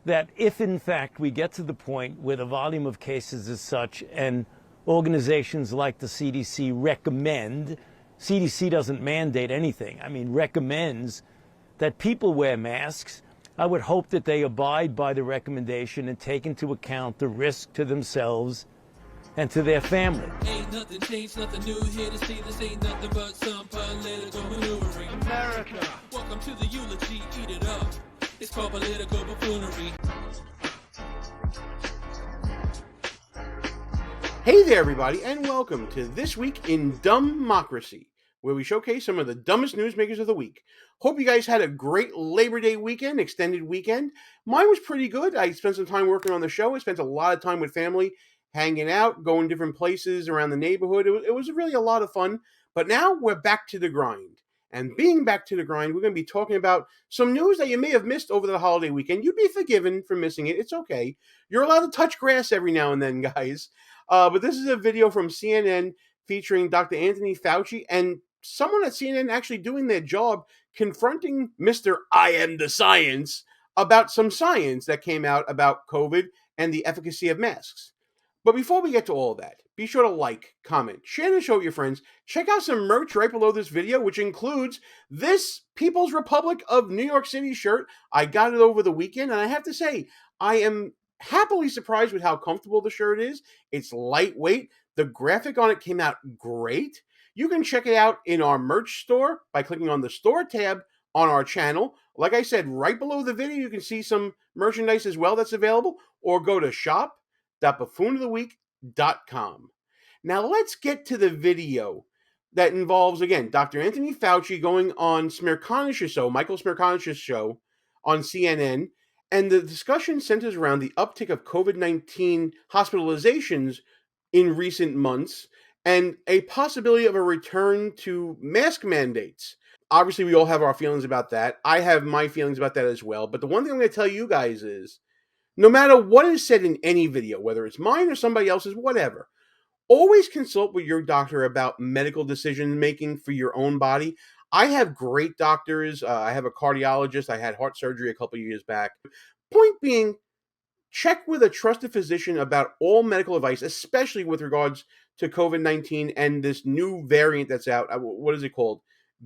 that if in fact we get to the point where the volume of cases is such and organizations like the CDC recommend, CDC doesn't mandate anything, I mean recommends that people wear masks, I would hope that they abide by the recommendation and take into account the risk to themselves and to their family. Ain't nothing changed, nothing new here to see. This ain't nothing but some political maneuvering. America, welcome to the eulogy, eat it up. It's called political buffoonery. Hey there, everybody, and welcome to This Week in DUMBmocracy, where we showcase some of the dumbest newsmakers of the week. Hope you guys had a great Labor Day weekend, extended weekend. Mine was pretty good. I spent some time working on the show. I spent a lot of time with family, hanging out, going different places around the neighborhood. It was really a lot of fun. But now we're back to the grind. And being back to the grind, we're going to be talking about some news that you may have missed over the holiday weekend. You'd be forgiven for missing it. It's okay. You're allowed to touch grass every now and then, guys. But this is a video from CNN featuring Dr. Anthony Fauci and someone at CNN actually doing their job, confronting Mr. I am the science about some science that came out about COVID and the efficacy of masks. But before we get to all that, be sure to like, comment, share the show with your friends. Check out some merch right below this video, which includes this People's Republic of New York City shirt. I got it over the weekend, and I have to say, I am happily surprised with how comfortable the shirt is. It's lightweight. The graphic on it came out great. You can check it out in our merch store by clicking on the store tab on our channel. Like I said, right below the video, you can see some merchandise as well that's available, or go to shop.buffooneryoftheweek.com. Now let's get to the video that involves, again, Dr. Anthony Fauci going on Smerconish's show, Michael Smerconish's show on CNN, and the discussion centers around the uptick of COVID-19 hospitalizations in recent months and a possibility of a return to mask mandates. Obviously, we all have our feelings about that. I have my feelings about that as well. But the one thing I'm going to tell you guys is, no matter what is said in any video, whether it's mine or somebody else's, whatever, always consult with your doctor about medical decision making for your own body. I have great doctors. I have a cardiologist. I had heart surgery a couple of years back. Point being, check with a trusted physician about all medical advice, especially with regards to COVID-19 and this new variant that's out. What is it called?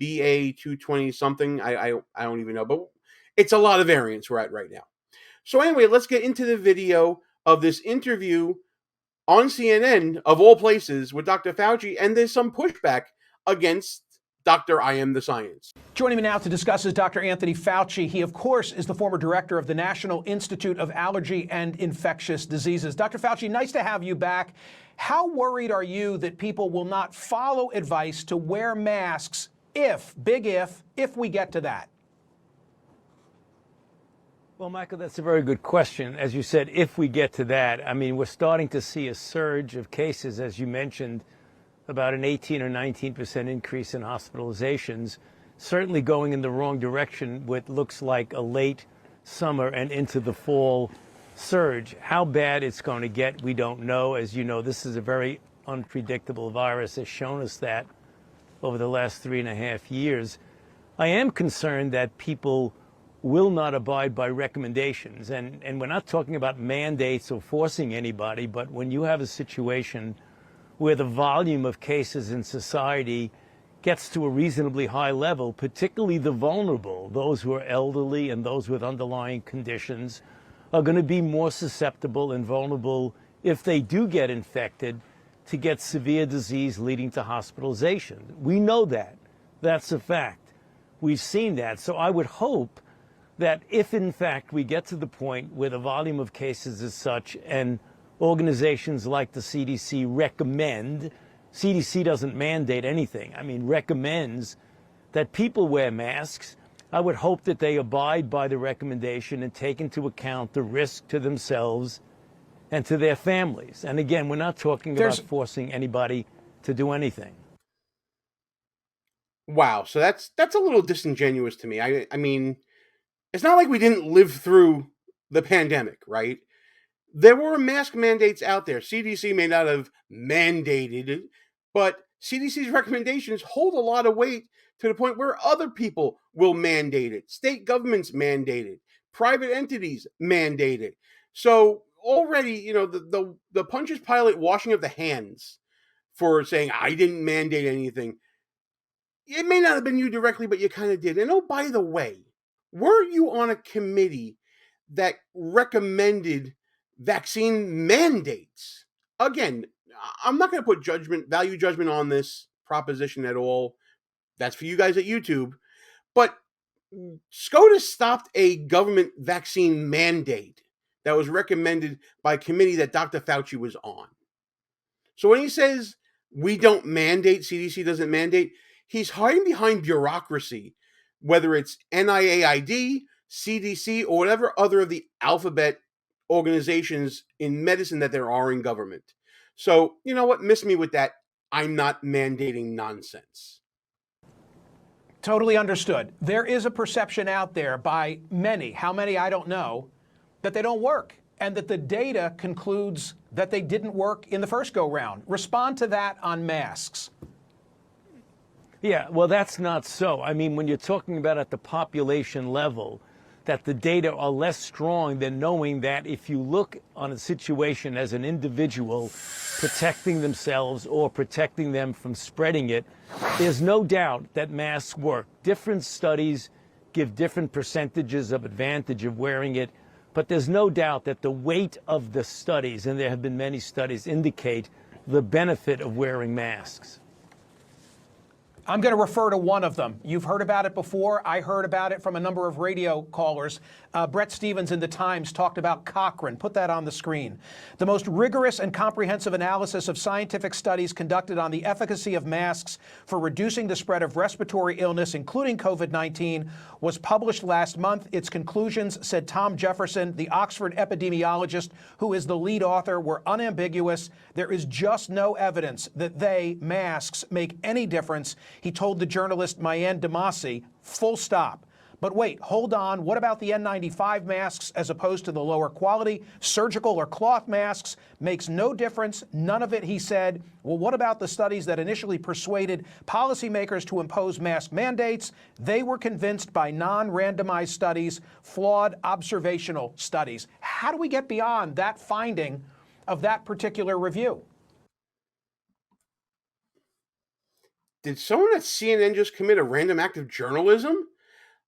BA220 something? I don't even know, but it's a lot of variants we're at right now. So anyway, let's get into the video of this interview on CNN, of all places, with Dr. Fauci, and there's some pushback against Dr. I am the science. Joining me now to discuss is Dr. Anthony Fauci. He, of course, is the former director of the National Institute of Allergy and Infectious Diseases. Dr. Fauci, nice to have you back. How worried are you that people will not follow advice to wear masks if we get to that? Well, Michael, that's a very good question. As you said, if we get to that, I mean, we're starting to see a surge of cases, as you mentioned, about an 18 or 19% increase in hospitalizations, certainly going in the wrong direction with looks like a late summer and into the fall surge. How bad it's going to get, we don't know. As you know, this is a very unpredictable virus, has shown us that over the last 3.5 years. I am concerned that people will not abide by recommendations. And we're not talking about mandates or forcing anybody, but when you have a situation where the volume of cases in society gets to a reasonably high level, particularly the vulnerable, those who are elderly and those with underlying conditions, are going to be more susceptible and vulnerable if they do get infected to get severe disease leading to hospitalization. We know that. That's a fact. We've seen that. So I would hope that if, in fact, we get to the point where the volume of cases is such and organizations like the CDC recommend, CDC doesn't mandate anything, I mean recommends that people wear masks, I would hope that they abide by the recommendation and take into account the risk to themselves and to their families. And again, we're not talking about forcing anybody to do anything. Wow, so that's a little disingenuous to me. I mean, it's not like we didn't live through the pandemic, right? There were mask mandates out there. CDC may not have mandated it, but CDC's recommendations hold a lot of weight to the point where other people will mandate it. State governments mandate it. private entities mandate it. So already, you know, the Pontius Pilate washing of the hands for saying, I didn't mandate anything. It may not have been you directly, but you kind of did. And oh, by the way, were you on a committee that recommended vaccine mandates? Again, I'm not going to put value judgment on this proposition at all. That's for you guys at YouTube. But SCOTUS stopped a government vaccine mandate that was recommended by a committee that Dr. Fauci was on. So when he says we don't mandate, CDC doesn't mandate, he's hiding behind bureaucracy, whether it's NIAID, CDC, or whatever other of the alphabet organizations in medicine that there are in government. So, you know what? Miss me with that. I'm not mandating nonsense. Totally understood. There is a perception out there by many, how many I don't know, that they don't work and that the data concludes that they didn't work in the first go-round. Respond to that on masks. Yeah, well, that's not so. I mean, when you're talking about at the population level, that the data are less strong than knowing that if you look on a situation as an individual protecting themselves or protecting them from spreading it, there's no doubt that masks work. Different studies give different percentages of advantage of wearing it, but there's no doubt that the weight of the studies, and there have been many studies, indicate the benefit of wearing masks. I'm going to refer to one of them. You've heard about it before. I heard about it from a number of radio callers. Brett Stevens in The Times talked about Cochrane. Put that on the screen. The most rigorous and comprehensive analysis of scientific studies conducted on the efficacy of masks for reducing the spread of respiratory illness, including COVID-19, was published last month. Its conclusions, said Tom Jefferson, the Oxford epidemiologist who is the lead author, were unambiguous. There is just no evidence that masks, make any difference. He told the journalist Mian Damasi, full stop. But wait, hold on. What about the N95 masks as opposed to the lower quality surgical or cloth masks? Makes no difference. None of it, he said. Well, what about the studies that initially persuaded policymakers to impose mask mandates? They were convinced by non-randomized studies, flawed observational studies. How do we get beyond that finding of that particular review? Did someone at CNN just commit a random act of journalism?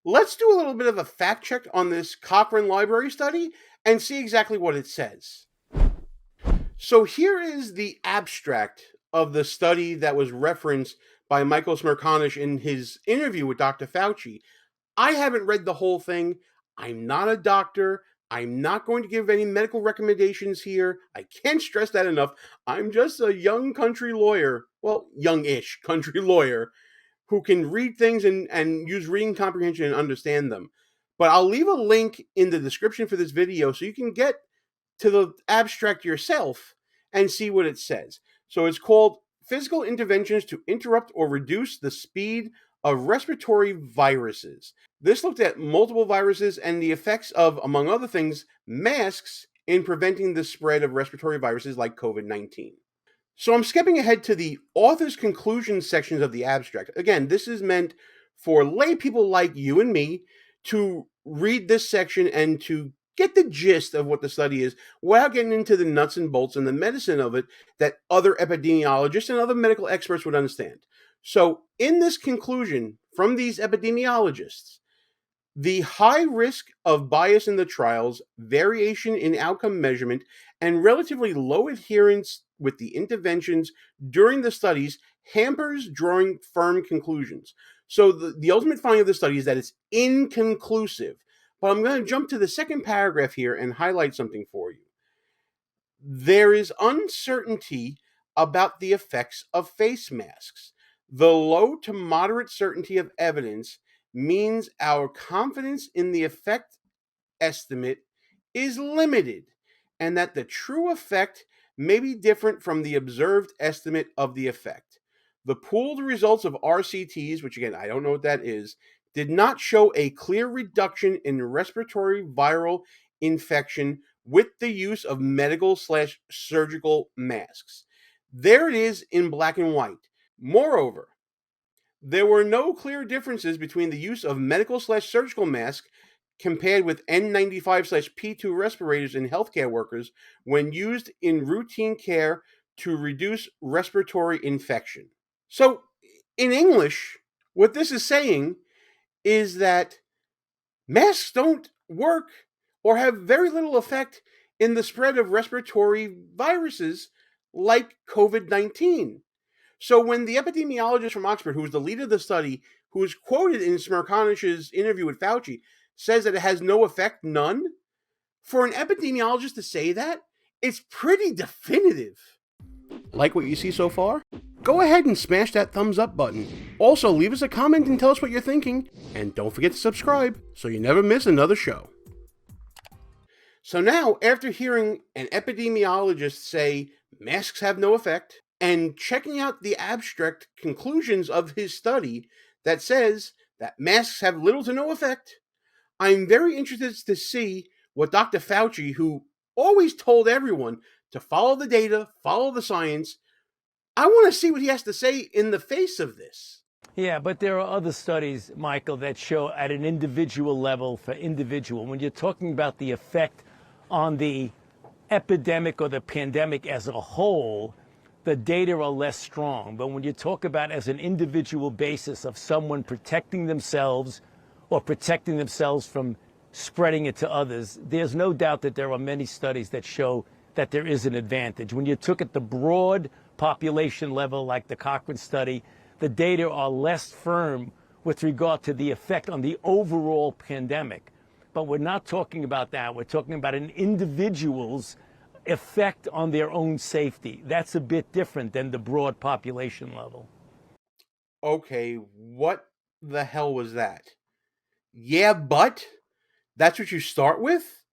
Let's do a little bit of a fact check on this Cochrane Library study and see exactly what it says. So here is the abstract of the study that was referenced by Michael Smerconish in his interview with Dr. Fauci. I haven't read the whole thing. I'm not a doctor. I'm not going to give any medical recommendations here. I can't stress that enough. I'm just a young country lawyer. Well, youngish country lawyer who can read things and use reading comprehension and understand them. But I'll leave a link in the description for this video so you can get to the abstract yourself and see what it says. So it's called Physical Interventions to Interrupt or Reduce the Speed of Respiratory Viruses. This looked at multiple viruses and the effects of, among other things, masks in preventing the spread of respiratory viruses like COVID-19. So I'm skipping ahead to the author's conclusion sections of the abstract. Again, this is meant for lay people like you and me to read this section and to get the gist of what the study is without getting into the nuts and bolts and the medicine of it that other epidemiologists and other medical experts would understand. So in this conclusion from these epidemiologists, the high risk of bias in the trials, variation in outcome measurement, and relatively low adherence with the interventions during the studies hampers drawing firm conclusions. So the ultimate finding of the study is that it's inconclusive. But I'm going to jump to the second paragraph here and highlight something for you. There is uncertainty about the effects of face masks. The low to moderate certainty of evidence means our confidence in the effect estimate is limited, and that the true effect may be different from the observed estimate of the effect. The pooled results of RCTs, which again, I don't know what that is, did not show a clear reduction in respiratory viral infection with the use of medical/surgical masks. There it is in black and white. Moreover, there were no clear differences between the use of medical/surgical masks compared with N95/P2 respirators in healthcare workers when used in routine care to reduce respiratory infection. So, in English, what this is saying is that masks don't work or have very little effect in the spread of respiratory viruses like COVID-19. So when the epidemiologist from Oxford, who was the lead of the study, who is quoted in Smerconish's interview with Fauci, says that it has no effect, none, for an epidemiologist to say that, it's pretty definitive. Like what you see so far? Go ahead and smash that thumbs up button. Also, leave us a comment and tell us what you're thinking. And don't forget to subscribe so you never miss another show. So now, after hearing an epidemiologist say masks have no effect, and checking out the abstract conclusions of his study that says that masks have little to no effect, I'm very interested to see what Dr. Fauci, who always told everyone to follow the data, follow the science, I want to see what he has to say in the face of this. Yeah, but there are other studies, Michael, that show at an individual level for individual, when you're talking about the effect on the epidemic or the pandemic as a whole, the data are less strong. But when you talk about as an individual basis of someone protecting themselves or protecting themselves from spreading it to others, there's no doubt that there are many studies that show that there is an advantage. When you took at the broad population level, like the Cochrane study, the data are less firm with regard to the effect on the overall pandemic. But we're not talking about that. We're talking about an individual's effect on their own safety. That's a bit different than the broad population level. Okay, what the hell was that? Yeah, but that's what you start with?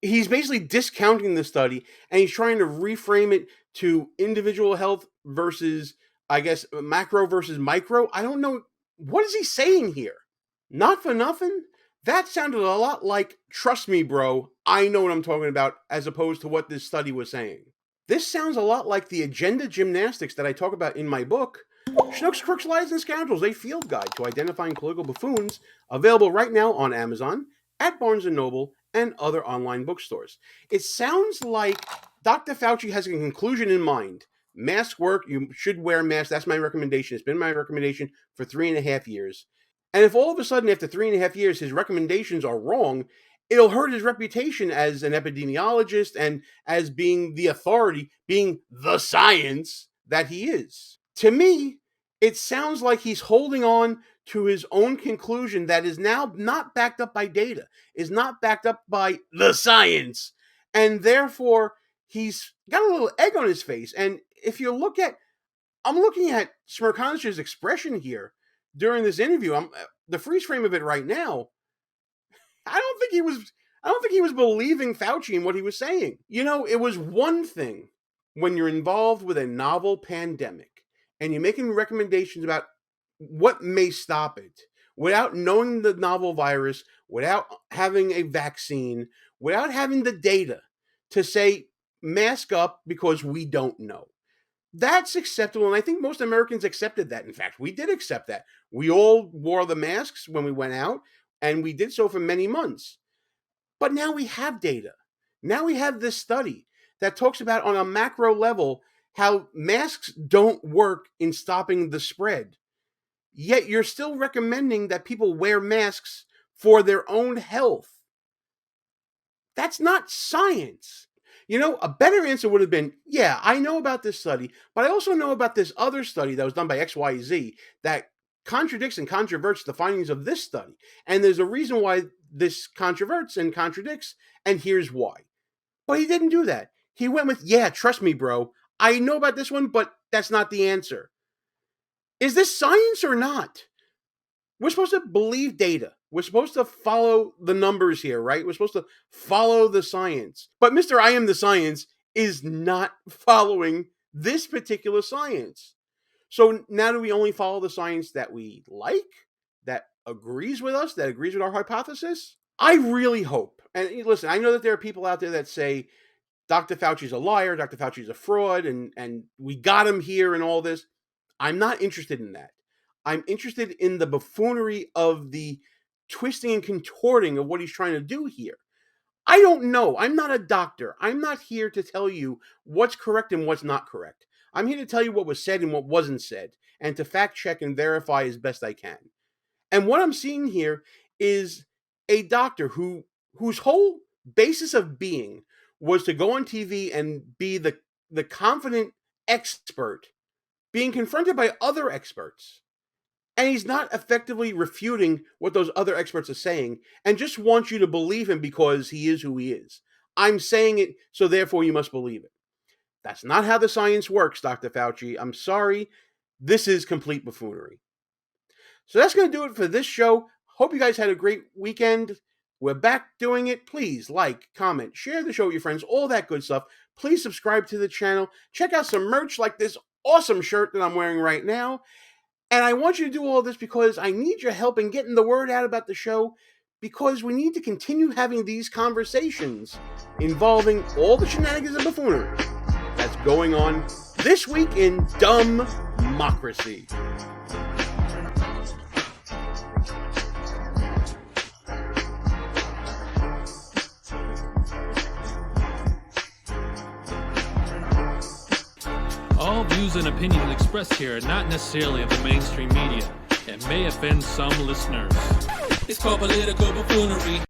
He's basically discounting the study, and he's trying to reframe it to individual health versus, I guess, macro versus micro. I don't know. What is he saying here? Not for nothing, that sounded a lot like, trust me, bro, I know what I'm talking about, as opposed to what this study was saying. This sounds a lot like the agenda gymnastics that I talk about in my book, Schnooks, Crooks, Lies, and Scoundrels, a field guide to identifying political buffoons, available right now on Amazon, at Barnes & Noble, and other online bookstores. It sounds like Dr. Fauci has a conclusion in mind. Masks work, you should wear masks, that's my recommendation. It's been my recommendation for 3.5 years. And if all of a sudden, after 3.5 years, his recommendations are wrong, it'll hurt his reputation as an epidemiologist and as being the authority, being the science that he is. To me, it sounds like he's holding on to his own conclusion that is now not backed up by data, is not backed up by the science, and therefore he's got a little egg on his face. And if you look at, I'm looking at Smerconish's expression here during this interview. The freeze frame of it right now. I don't think he was believing Fauci and what he was saying. You know, it was one thing when you're involved with a novel pandemic and you're making recommendations about what may stop it without knowing the novel virus, without having a vaccine, without having the data to say mask up because we don't know. That's acceptable, and I think most Americans accepted that. In fact, we did accept that. We all wore the masks when we went out, and we did so for many months. But now we have data. Now we have this study that talks about, on a macro level, how masks don't work in stopping the spread. Yet you're still recommending that people wear masks for their own health. That's not science. You know, a better answer would have been, yeah, I know about this study, but I also know about this other study that was done by XYZ that contradicts and controverts the findings of this study. And there's a reason why this controverts and contradicts, and here's why. But he didn't do that. He went with, yeah, trust me, bro, I know about this one, but that's not the answer. Is this science or not? We're supposed to believe data. We're supposed to follow the numbers here, right? We're supposed to follow the science. But Mr. I Am the Science is not following this particular science. So now do we only follow the science that we like, that agrees with us, that agrees with our hypothesis? I really hope, and listen, I know that there are people out there that say Dr. Fauci's a liar, Dr. Fauci's a fraud, and we got him here and all this. I'm not interested in that. I'm interested in the buffoonery of the twisting and contorting of what he's trying to do here. I don't know. I'm not a doctor. I'm not here to tell you what's correct and what's not correct. I'm here to tell you what was said and what wasn't said, and to fact check and verify as best I can. And what I'm seeing here is a doctor whose whole basis of being was to go on TV and be the confident expert being confronted by other experts. And he's not effectively refuting what those other experts are saying and just wants you to believe him because he is who he is. I'm saying it, so therefore you must believe it. That's not how the science works, Dr. Fauci. I'm sorry. This is complete buffoonery. So that's going to do it for this show. Hope you guys had a great weekend. We're back doing it. Please like, comment, share the show with your friends, all that good stuff. Please subscribe to the channel. Check out some merch like this awesome shirt that I'm wearing right now. And I want you to do all this because I need your help in getting the word out about the show, because we need to continue having these conversations involving all the shenanigans and buffoonery that's going on this week in DUMBmocracy. All views and opinions expressed here are not necessarily of the mainstream media and may offend some listeners. It's called political buffoonery.